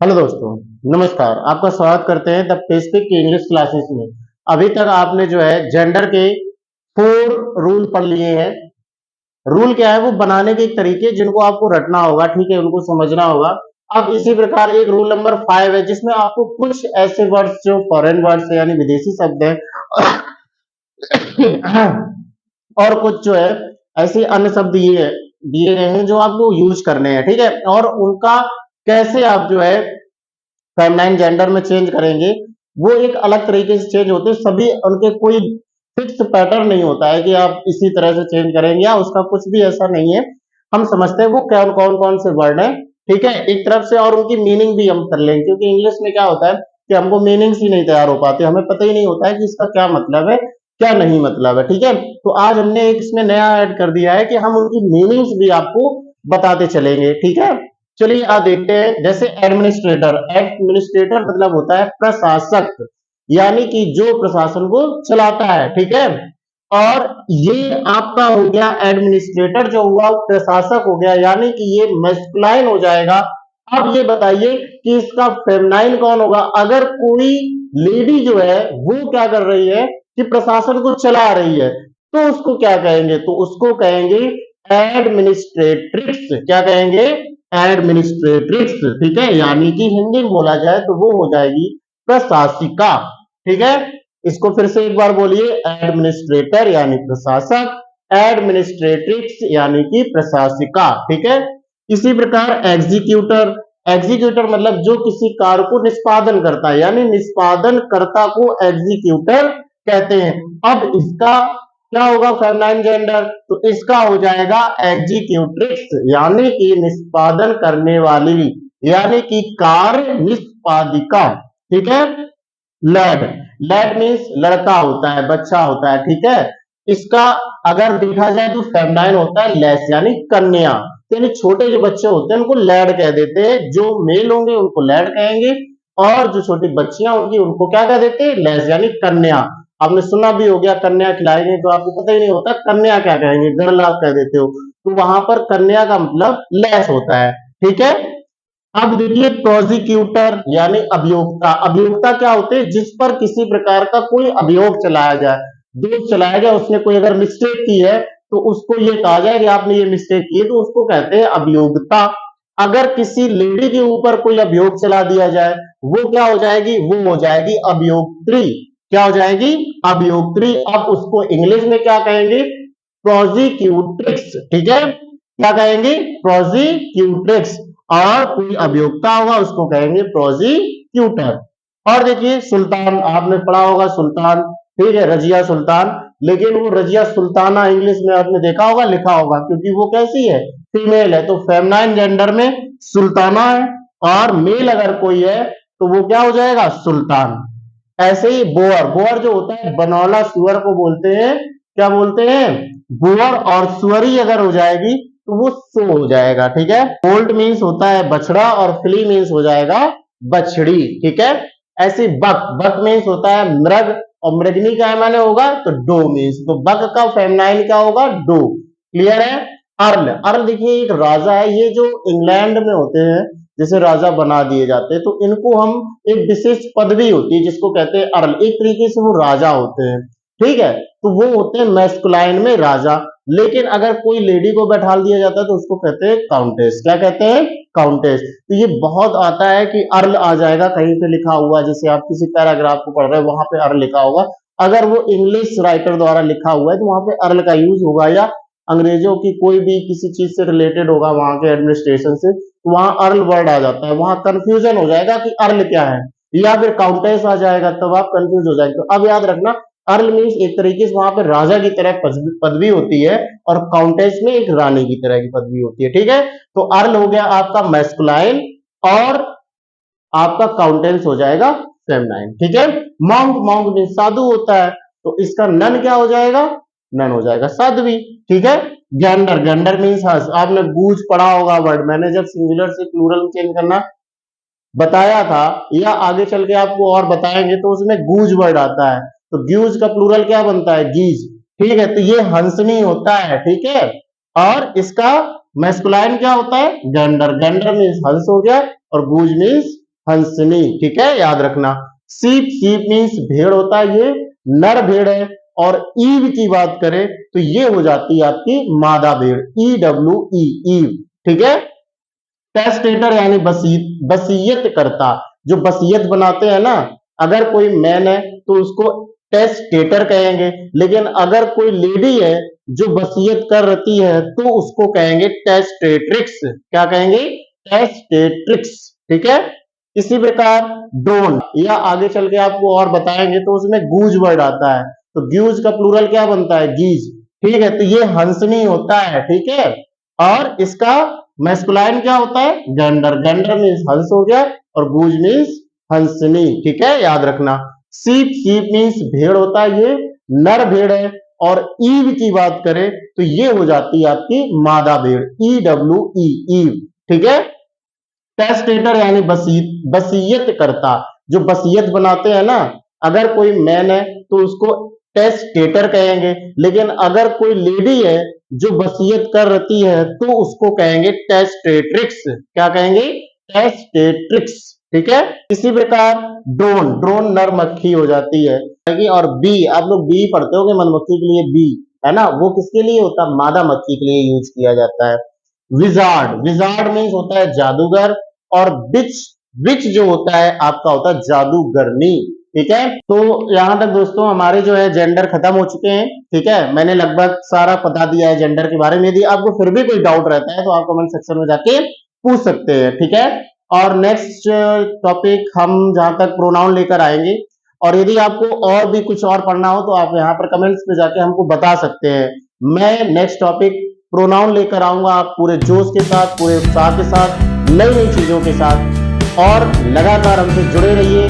Hello दोस्तों, नमस्कार। आपका स्वागत करते हैं द पेसिफिक की इंग्लिश क्लासेस में। अभी तक आपने जो है जेंडर के 4 रूल पढ़ लिए हैं। रूल क्या है? वो बनाने के एक तरीके जिनको आपको रटना होगा, ठीक है, उनको समझना होगा। अब इसी प्रकार एक रूल नंबर 5 है जिसमें आपको कुछ ऐसे वर्ड्स जो फॉरेन वर्ड्स है यानी विदेशी शब्द है और कुछ जो है ऐसे अन्य शब्द ये दिए गए हैं जो आपको यूज करने हैं, ठीक है, और उनका कैसे आप जो है फेमिनाइन जेंडर में चेंज करेंगे, वो एक अलग तरीके से चेंज होते हैं। सभी उनके कोई फिक्स पैटर्न नहीं होता है कि आप इसी तरह से चेंज करेंगे या उसका कुछ भी ऐसा नहीं है। हम समझते हैं वो कौन-कौन से वर्ड हैं, ठीक है, एक तरफ से, और उनकी मीनिंग भी हम कर लेंगे क्योंकि इंग्लिश में क्या होता है कि हमको मीनिंग्स ही नहीं तैयार हो पाते, हमें पता ही नहीं होता है कि इसका क्या मतलब है, क्या नहीं मतलब है, ठीक है। तो आज हमने एक इसमें नया ऐड कर दिया है कि हम उनकी मीनिंग्स भी आपको बताते चलेंगे, ठीक है। चलिए आज देखते हैं। जैसे एडमिनिस्ट्रेटर, एडमिनिस्ट्रेटर मतलब होता है प्रशासक, यानी कि जो प्रशासन को चलाता है, ठीक है। और ये आपका हो गया एडमिनिस्ट्रेटर, जो हुआ वो प्रशासक हो गया, यानी कि ये मैस्कुलाइन हो जाएगा। अब ये बताइए कि इसका फेमिनाइन कौन होगा? अगर कोई लेडी जो है वो क्या कर रही है कि प्रशासन को चला रही है, तो उसको क्या कहेंगे? तो उसको कहेंगे एडमिनिस्ट्रेट्रिक्स। क्या कहेंगे? एडमिनिस्ट्रेट्रिक्स, ठीक है, यानी कि हिंदी में बोला जाए तो वो हो जाएगी प्रशासिका, ठीक है। इसको फिर से एक बार बोलिए, एडमिनिस्ट्रेटर यानी प्रशासक, एडमिनिस्ट्रेट्रिक्स यानी कि प्रशासिका, ठीक है। इसी प्रकार एग्जीक्यूटर, एग्जीक्यूटर मतलब जो किसी कार्य को निष्पादन करता है, यानी निष्पादन कर्ता को एग्जीक्यूटर कहते हैं। अब इसका क्या होगा फेमिनाइन जेंडर? तो इसका हो जाएगा एग्जीक्यूट्रिक्स, यानी कि निष्पादन करने वाली, यानी कि कार्य निष्पादिका, ठीक है। लैड, लैड मीन्स लड़का होता है, बच्चा होता है, ठीक है। इसका अगर देखा जाए तो फेमिनाइन होता है लेस, यानी कन्या, यानी छोटे जो बच्चे होते हैं उनको लैड कह देते हैं, जो मेल होंगे उनको लैड कहेंगे, और जो छोटी बच्चियां होंगी उनको क्या कह देते हैं? लेस, यानी कन्या। आपने सुना भी हो गया कन्या खिलाएंगे, तो आपको पता ही नहीं होता कन्या क्या कहेंगे, गर्ल आप कह देते हो, तो वहां पर कन्या का मतलब लेस होता है, ठीक है। अब देखिए प्रोसिक्यूटर यानी अभियोक्ता। अभियोक्ता क्या होते हैं? जिस पर किसी प्रकार का कोई अभियोग चलाया जाए, दोष चलाया जाए, उसने कोई अगर मिस्टेक की है तो उसको ये कहा जाए कि आपने ये मिस्टेक की है, तो उसको कहते हैं अभियोक्ता। अगर किसी लेडी के ऊपर कोई अभियोग चला दिया जाए, वो क्या हो जाएगी? वो हो जाएगी अभियोक्त्री। क्या हो जाएगी? अभियोक्त्री। अब उसको इंग्लिश में क्या कहेंगे? प्रोसिक्यूट्रिक्स, ठीक है। क्या कहेंगे? प्रोसिक्यूट्रिक्स। और कोई अभियोक्ता होगा उसको कहेंगे प्रोसिक्यूटर। और देखिए सुल्तान, आपने पढ़ा होगा सुल्तान, ठीक है, रजिया सुल्तान, लेकिन वो रजिया सुल्ताना इंग्लिश में आपने देखा होगा, लिखा होगा, क्योंकि वो कैसी है? फीमेल है, तो फेमिनाइन जेंडर में सुल्ताना है, और मेल अगर कोई है तो वो क्या हो जाएगा? सुल्तान। ऐसे ही बोअर, बोअर जो होता है बनौला सुअर को बोलते हैं, क्या बोलते हैं? बोअर। और सुअरी अगर हो जाएगी तो वो सो हो जाएगा, ठीक है। कोल्ट मीन्स होता है बछड़ा, और फिली मीन्स हो जाएगा बछड़ी, ठीक है। ऐसे बक, बक मीन्स होता है मृग, और मृगनी का माने होगा तो डो मीन्स, तो बक का फेमिनाइन क्या होगा? डो। क्लियर है? अर्ल, अर्ल देखिए एक राजा है, ये जो इंग्लैंड में होते हैं जैसे राजा बना दिए जाते हैं, तो इनको हम एक विशेष पदवी होती है जिसको कहते हैं अर्ल, एक तरीके से वो राजा होते हैं, ठीक है। तो वो होते हैं मैस्कुलाइन में राजा, लेकिन अगर कोई लेडी को बैठा दिया जाता है तो उसको कहते हैं काउंटेस। क्या कहते हैं? काउंटेस। तो ये बहुत आता है कि अर्ल आ जाएगा कहीं पे लिखा हुआ, जैसे आप किसी पैराग्राफ को पढ़ रहे हैं वहां पे अर्ल लिखा होगा, अगर वो इंग्लिश राइटर द्वारा लिखा हुआ है तो वहां पे अर्ल का यूज होगा, या अंग्रेजों की कोई भी किसी चीज से रिलेटेड होगा वहां के एडमिनिस्ट्रेशन से, तो वहां अर्ल वर्ड आ जाता है, वहां कंफ्यूजन हो जाएगा कि अर्ल क्या है, या फिर काउंटेस आ जाएगा, तब आप कंफ्यूज हो जाएंगे। तो अब याद रखना, अर्ल मीन्स एक तरीके से वहां पर राजा की तरह पदवी होती है, और काउंटेस में एक रानी की तरह की पदवी होती है, ठीक है। तो अर्ल हो गया आपका मैस्कुलाइन, और आपका काउंटेंस हो जाएगा फेमिनाइन, ठीक है। मॉन्क, मॉन्क मीन्स साधु होता है, तो इसका नन क्या हो जाएगा? नन हो जाएगा साध्वी, ठीक है। गेंडर, गेंडर मीन्स हंस, आपने गूज पढ़ा होगा वर्ड, मैंने जब सिंगुलर से प्लूरल में चेंज करना बताया था, या आगे चल के आपको और बताएंगे, तो उसमें गूज वर्ड आता है, तो गूज का प्लूरल क्या बनता है? गीज, ठीक है। तो ये हंसनी होता है, ठीक है। और इसका मैस्कुलाइन क्या होता है? गेंडर, गेंडर मीन्स हंस हो गया, और गूज मीन्स हंसनी, ठीक है, याद रखना। सीप, सीप मीन्स भेड़ होता है, ये नर भेड़ है। और ईव की बात करें तो ये हो जाती है आपकी मादा भेड़, EWE, ईव, ठीक है। टेस्टेटर यानी वसीयत करता, जो वसीयत बनाते हैं ना, अगर कोई मैन है तो उसको टेस्टेटर कहेंगे, लेकिन अगर कोई लेडी है जो वसीयत कर रही है तो उसको कहेंगे टेस्टेट्रिक्स। क्या कहेंगे? टेस्टेट्रिक्स, ठीक है। इसी प्रकार ड्रोन, या आगे चल के आपको और बताएंगे तो उसमें गूज वर्ड आता है, तो गूज का प्लूरल क्या बनता है? गीज, ठीक है। तो ये हंसनी होता है, ठीक है। और इसका मैस्कुलाइन क्या होता है? गेंडर, गेंडर मीन्स हंस हो गया, और गूज मीन्स हंसनी, ठीक है, याद रखना। सीप, सीप मीन्स भेड़ होता है, ये नर भेड़ है। और ईव की बात करें तो ये हो जाती है आपकी मादा भेड़, EWE, ईव, ठीक है। टेस्टेटर यानी वसीयत करता, जो वसीयत बनाते हैं ना, अगर कोई मैन है तो उसको टेस्टेटर कहेंगे, लेकिन अगर कोई लेडी है जो वसीयत कर रही है तो उसको कहेंगे टेस्टेट्रिक्स। क्या कहेंगे? टेस्टेट्रिक्स, ठीक है। इसी प्रकार ड्रोन, ड्रोन नर मक्खी हो जाती है। और बी, आप लोग बी पढ़ते होंगे, मधुमक्खी के लिए बी, है ना, वो किसके लिए होता है? मादा मक्खी के लिए यूज किया जाता है। विजार्ड, विजार्ड मीन्स होता है जादूगर। और विच, विच जो होता है आपका होता है जादूगरनी, ठीक है। तो यहां तक दोस्तों हमारे जो है जेंडर खत्म हो चुके हैं, ठीक है। मैंने लगभग सारा बता दिया है जेंडर के बारे में। यदि आपको फिर भी कोई डाउट रहता है तो आप कमेंट सेक्शन में जाके पूछ सकते हैं, ठीक है। और नेक्स्ट टॉपिक हम जहां तक प्रोनाउन लेकर आएंगे, और यदि आपको और भी कुछ और पढ़ना हो तो आप यहाँ पर कमेंट्स पे जाके हमको बता सकते हैं। मैं नेक्स्ट टॉपिक प्रोनाउन लेकर आऊंगा, आप पूरे जोश के साथ, पूरे उत्साह के साथ, नई नई चीजों के साथ, और लगातार हमसे जुड़े रहिए।